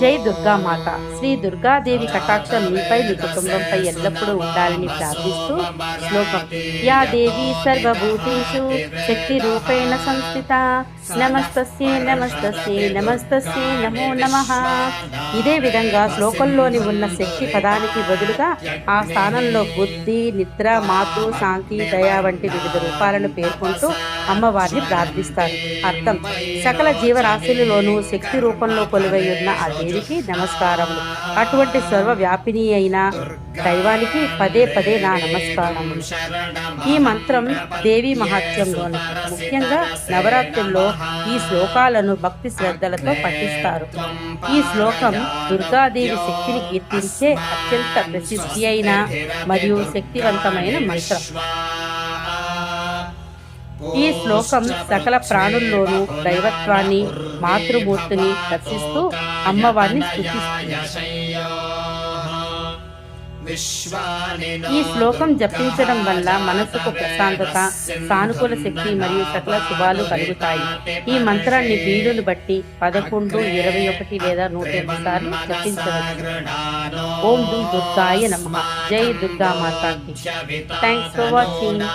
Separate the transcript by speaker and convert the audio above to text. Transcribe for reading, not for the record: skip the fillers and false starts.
Speaker 1: జై దుర్గామాత. శ్రీ దుర్గాదేవి కటాక్షం మీపై, మీ కుటుంబంపై ఎల్లప్పుడూ ఉండాలని ప్రార్థిస్తూ శ్లోకం. యా దేవి సర్వభూతేషు శక్తి రూపేణ సంస్థిత నమస్తస్యే నమస్తస్యే నమస్తస్యే నమో నమః. ఇదే విధంగా శ్లోకంలోని ఉన్న శక్తి పదానికి బదులుగా ఆ స్థానంలో బుద్ధి, నిద్ర, మాతృ, శాంతి, దయ వంటి వివిధ రూపాలను పేర్కొంటూ అమ్మవారిని ప్రార్థిస్తారు. అర్థం: సకల జీవరాశులలోనూ శక్తి రూపంలో కొలువై ఉన్న ఆ దేవికి నమస్కారములు. అటువంటి సర్వవ్యాపిని అయిన దైవానికి పదే పదే నా నమస్కారములు. ఈ మంత్రం దేవీ మహాత్మ్యంలోని ముఖ్యంగా నవరాత్రుల్లో ఈ శ్లోకాలను భక్తి శ్రద్ధలతో పఠిస్తారు. ఈ శ్లోకం దుర్గాదేవి శక్తిని కీర్తించే అత్యంత ప్రసిద్ధి అయిన మరియు శక్తివంతమైన మంత్రం. ఈ శ్లోకం సకల ప్రాణుల్లోనూ దైవత్వాన్ని, మాతృమూర్తిని దర్శిస్తూ అమ్మవారిని స్తుతిస్తుంది. ఈ శ్లోకం జపించడం వల్ల మనసుకు ప్రశాంతత, సానుకూల శక్తి మరియు సకల శుభాలు కలుగుతాయి. ఈ మంత్రాన్ని వీలును బట్టి 11, 21 లేదా 108 సార్లు జపించవచ్చు. ఓం దుర్గాయ నమః. జై దుర్గామాతాకి. Thanks for watching.